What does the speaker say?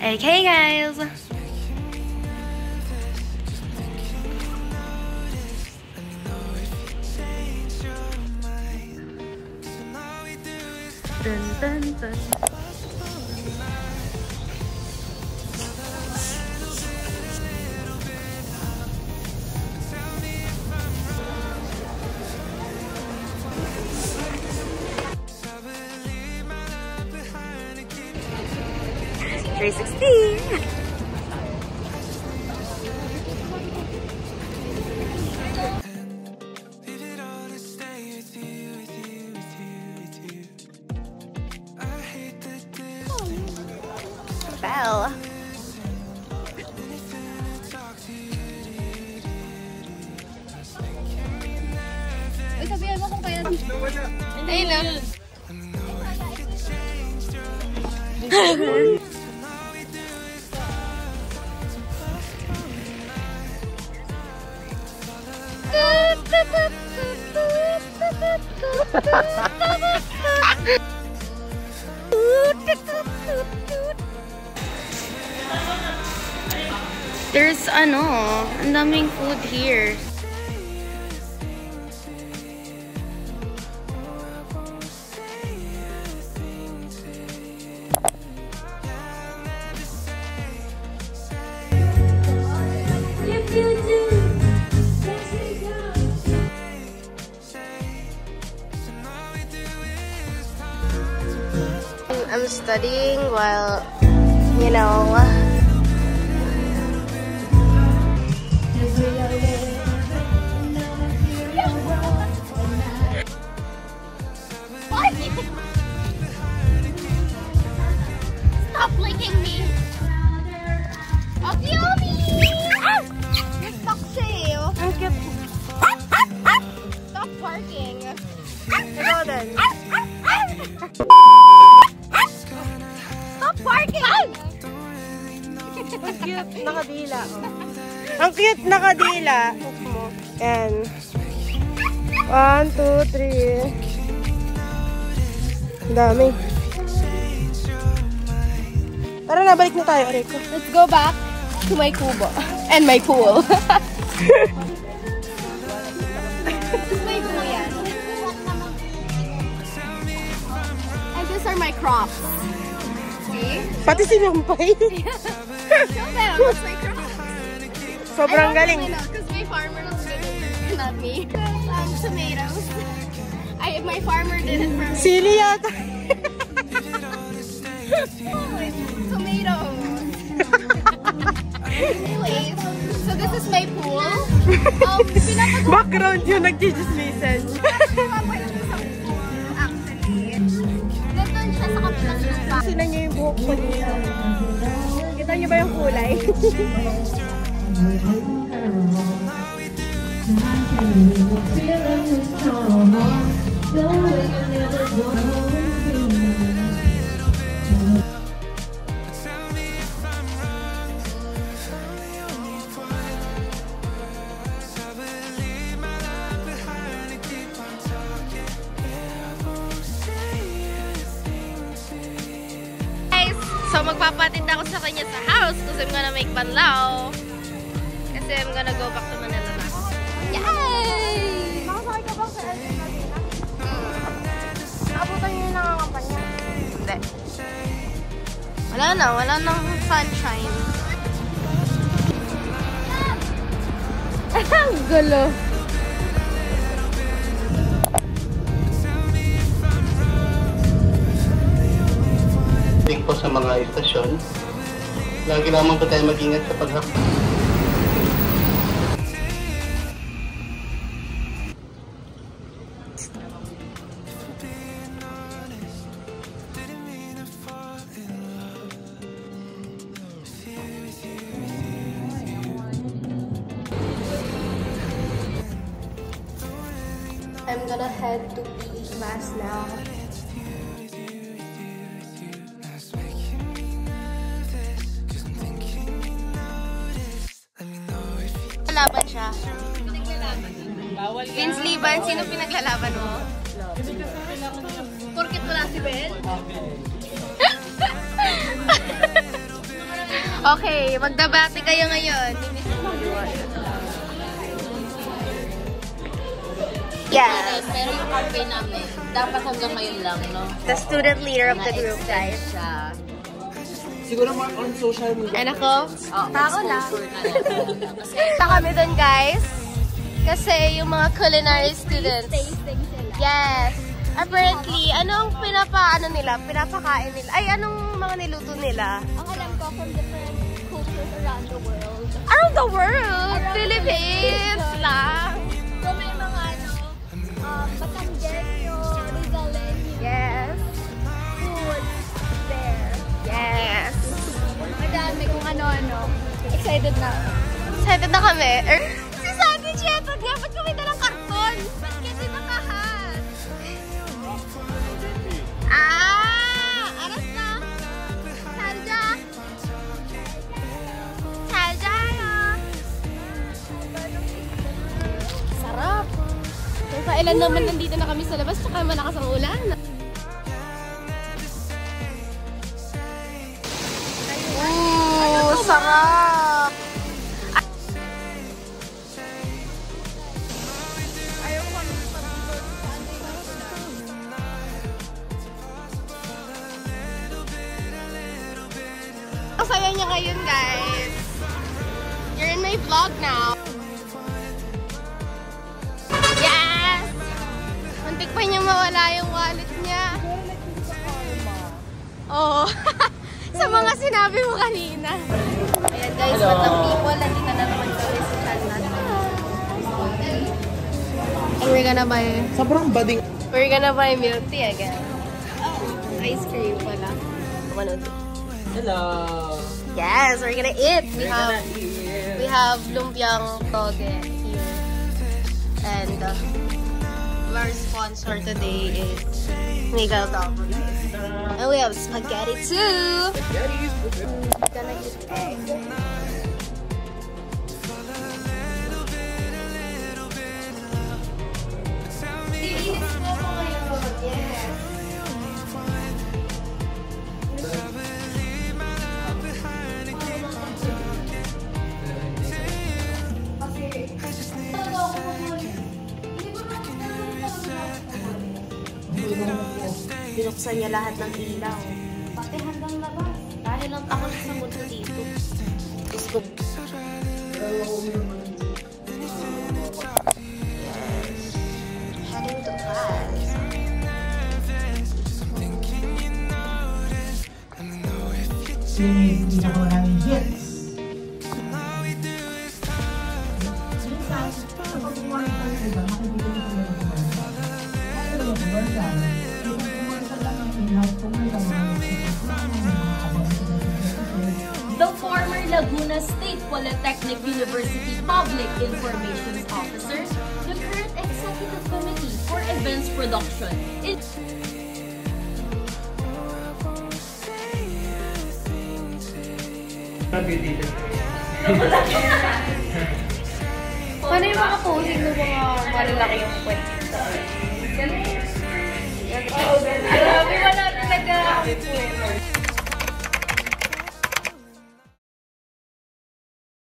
Okay, guys. Dun, dun, dun. Bell. Uy, sabihan mo kung kaya. Ayun na. There's ang daming food here. I'm studying while, you know, Stop licking me! Oh, yummy! You're stuck siya eh. ang cute. Stop barking. Ikaw din. Stop barking! Ang cute, nakadila. Oh. Ang cute, nakadila. Yan. 1, 2, 3. Ang dami. Tara na, balik na tayo, Rico. Let's go back to my kubo. And my pool. May pool yan. And these are my crops. See? Pati sinumpay. Show them. What's my crops? Sobrang galing. Because my farmer was good at it, not me. Tomatoes. My farmer did it for me. Sili yata. Tomatoes. Anyways, so this is my pool. Background yung nag-jismisan. Actually, nandun siya sa kapilang lupa. Sinan niyo yung buhok ko dito. Kita niyo ba yung kulay? So magpapatinda ako sa kanya sa house because I'm gonna make banlaw. Kasi I'm gonna go back to Manila na. Yay! Makasakay ka ba sa LC kanina? Naabutan niyo yung nangangampanya? Hindi. Wala nang sunshine. Ang gulo. Po sa mga istasyon, lagi naman po tayo mag-ingat sa paghakot. I'm gonna head to PE class now. Laban siya. Vince Liban, sino pinaglalaban mo? Porkit wala si Ben? Okay, magdabati kayo ngayon. Yes. Pero yung campaign namin, dapat hanggang ngayon lang, no? The student leader of the group, guys. Siya. Siguro more on social media. And ako, tao lang. Kasi, Punta kami dun, guys. Kasi yung mga culinary students. Tasting sila. Yes. Apparently, anong pinapakain nila? Ay, anong mga niluto nila? Ang alam ko from different cultures around the world. Around the world! Around the Philippines world. lang! So may mga Batanggenyo, Rizaleño Yes. food there. Yes. Madami kung ano-ano. Excited na. Excited na kami. Si Sandy Cheto, dapat kami dalang karton. Ba't kasi nakahat? Aras na. Salja. Salja. Sarap. Kung kailan naman nandito na kami sa labas, tsaka malakas ang ulan. Ooh, sarap. Ang saya niya ngayon, guys. You're in my vlog now. Yes! Muntik pa niya mawala yung wallet niya. Oo. Sa mga sinabi mo kanina. Ayan guys, batang people, nandito na naman kami sa Chandan. And we're gonna buy... Sobrang bading. We're gonna buy milk tea again. Oh, ice cream pala. Manood. Hello. Yes, we're gonna eat. We have lumpiang toge here. And our sponsor today is Miguel Dalton. And we have spaghetti too. Gonna eat egg. Binuksan niya lahat ng ilaw. Pati hanggang labas. Dahil ang takot sa mundo dito. Gusto. Yes. Heading to class. Hindi na ko maraming hits. Minsan, kapag kumain ka ng iba, makikita mo kami ng commercial. Ano yung commercial? Yung commercial lang ang in-house kung may mga the former Laguna State Polytechnic University Public Information Officer, the current Executive Committee for Events Production. Paano yung mga posing ng mga malalaki yung puwet? Grabe, wala talaga.